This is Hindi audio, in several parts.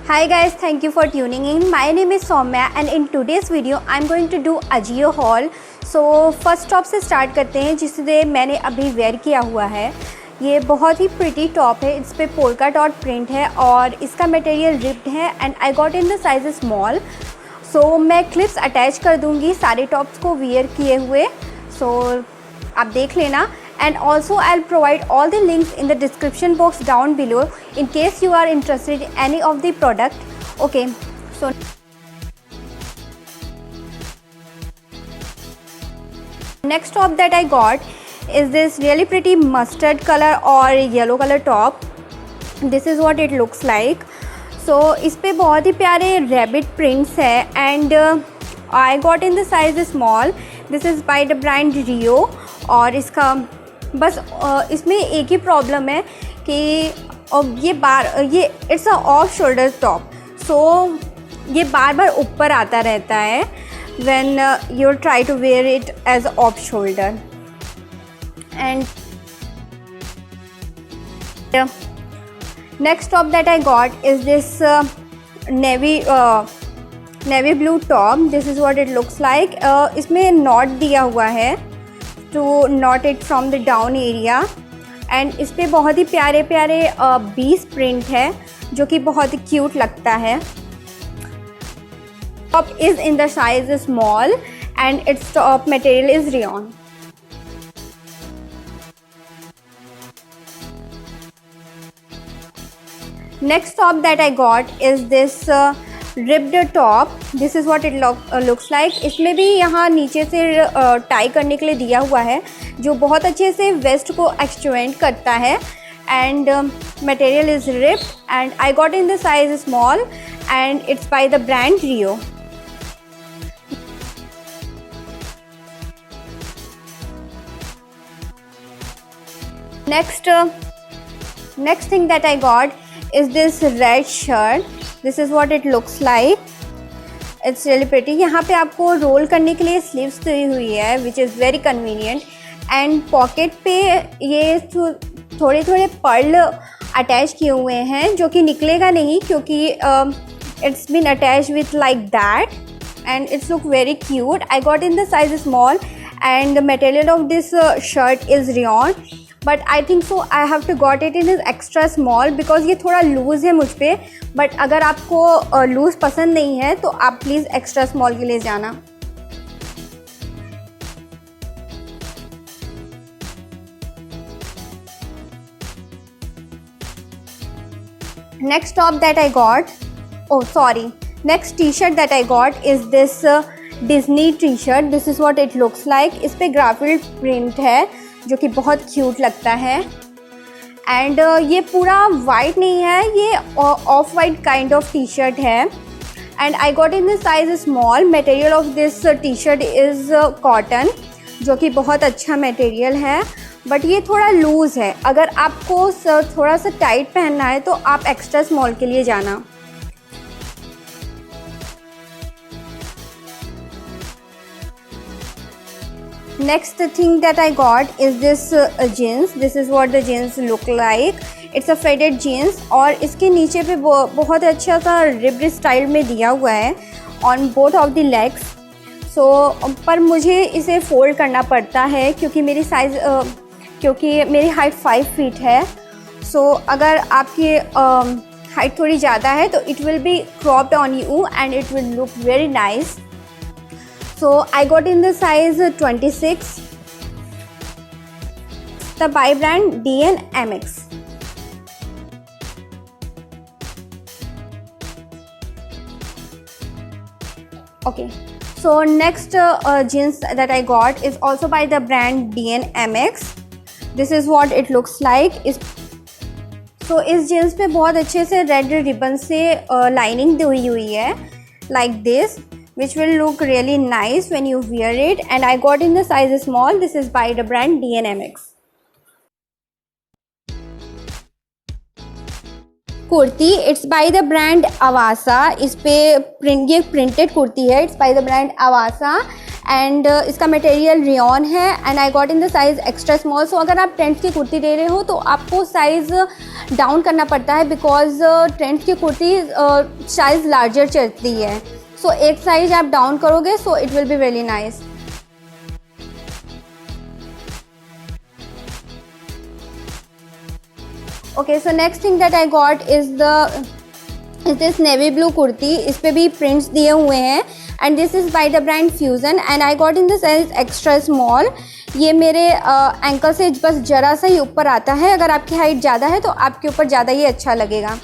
Hi guys, thank you for tuning in. My name is Soumya and in today's video I'm going to do Ajio haul. So first top से स्टार्ट करते हैं जिसे मैंने अभी वेयर किया हुआ है। ये बहुत ही प्रिटी टॉप है, इस पे पोल्का डॉट प्रिंट है और इसका मटेरियल रिप्ड है and I got in the size small. So मैं क्लिप्स अटैच कर दूंगी सारे टॉप्स को वियर किए हुए, सो आप देख लेना। And also I'll provide all the links in the description box down below in case you are interested in any of the product. Okay, so next top that I got is this really pretty mustard color or yellow color top. This is what it looks like. So इस पे बहुत ही प्यारे rabbit prints है and I got in the size small. This is by the brand Rio और इसका बस इसमें एक ही प्रॉब्लम है कि ये it's a off shoulder top, so ये बार बार ऊपर आता रहता है when you try to wear it as off shoulder. And next top that I got is this navy blue top. This is what it looks like. इसमें नॉट दिया हुआ है to knot it from the down area and इस पे बहुत ही प्यारे प्यारे बीस प्रिंट है जो कि बहुत ही क्यूट लगता है। Top is in the size small and its top material is rayon. Next top that I got is this ripped top. This is what it looks like. इसमें भी यहाँ नीचे से टाई करने के लिए दिया हुआ है जो बहुत अच्छे से वेस्ट को एक्सटेंड करता है and material is ripped and I got in the size small and it's by the brand Rio. Next thing that I got is this red shirt. This is what it looks like. It's really pretty. यहाँ पे आपको रोल करने के लिए स्लीव्स दी हुई है which is very convenient and pocket पे ये थोड़े थोड़े पर्ल अटैच किए हुए हैं जो कि निकलेगा नहीं क्योंकि it's been attached with like that and it's look very cute. I got in the size small and the material of this shirt is rayon. But I think so I have to got it in is extra small because ये थोड़ा लूज़ है मुझ पर। बट अगर आपको लूज़ पसंद नहीं है तो आप प्लीज़ एक्स्ट्रा स्मॉल के लिए जाना। Next top that I got next T shirt that I got is this Disney T shirt. This is what it looks like. इस पर ग्राफिक प्रिंट है जो कि बहुत क्यूट लगता है एंड ये पूरा वाइट नहीं है, ये off white kind of T shirt है and I got in the size small. Material of this T shirt is cotton जो कि बहुत अच्छा मटेरियल है बट ये थोड़ा लूज़ है। अगर आपको थोड़ा सा टाइट पहनना है तो आप एक्स्ट्रा स्मॉल के लिए जाना। Next thing that I got is this jeans. This is what the jeans look like. It's a faded jeans और इसके नीचे पे बहुत अच्छा सा रिब्ड स्टाइल में दिया हुआ है on both of the legs. So पर मुझे इसे फोल्ड करना पड़ता है क्योंकि मेरी हाइट 5 फीट है। So अगर आपकी हाइट थोड़ी ज़्यादा है तो it will be cropped on you and it will look very nice. So I got in the size 26. The by brand DNMX. Okay. So next jeans that I got is also by the brand DNMX. This is what it looks like. So इस jeans पे बहुत अच्छे से रेड रिबन से लाइनिंग दी हुई है like this, which will look really nice when you wear it and I got in the size small. This is by the brand DNMX. Kurti, it's by the brand Avasa. इस पे ये प्रिंटेड कुर्ती है, it's by the brand Avasa and इसका मटेरियल रेयॉन है and I got in the size extra small. So अगर आप ट्रेंड्स की कुर्ती ले रहे हो तो आपको साइज़ डाउन करना पड़ता है बिकॉज ट्रेंड्स की कुर्ती साइज़ लार्जर चलती है। सो एक साइज आप डाउन करोगे so it will be really nice. Okay, so next thing that I got is this navy blue kurti. इस पे भी प्रिंट्स दिए हुए हैं and this is by the brand fusion and I got in the size extra small. ये मेरे एंकल से बस ज़रा सा ही ऊपर आता है। अगर आपकी हाइट ज़्यादा है तो आपके ऊपर ज़्यादा ही अच्छा लगेगा।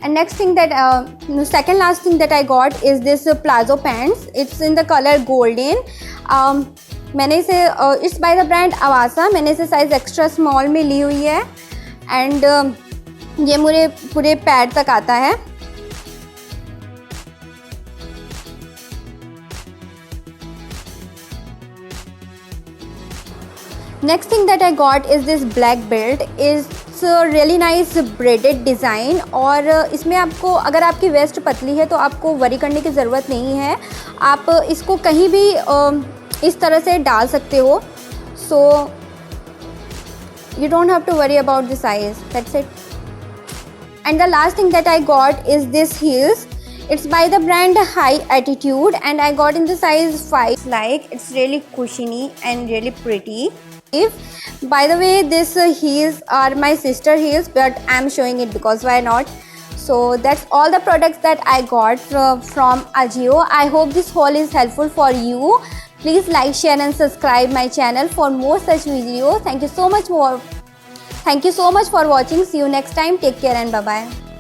And next thing that second last thing that I got is this palazzo pants. It's in the colour golden. मैंने इसे इट्स बाय द ब्रांड अवासा। मैंने इसे साइज़ एक्स्ट्रा स्मॉल में ली हुई है एंड ये मुझे पूरे पैर तक आता है। Next thing that I got is this black belt. Is really nice braided design और इसमें आपको अगर आपकी वेस्ट पतली है तो आपको वरी करने की ज़रूरत नहीं है। आप इसको कहीं भी इस तरह से डाल सकते हो। सो you don't have to worry about the size. That's it. And the last thing that I got is this heels. It's by the brand High Attitude and I got in the size 5. Like it's really cushiony and really pretty. If by the way this heels are my sister heels but I'm showing it because why not. So that's all the products that I got from Ajio. I hope this haul is helpful for you. Please like, share and subscribe my channel for more such videos. Thank you so much for watching. See you next time. Take care and bye bye.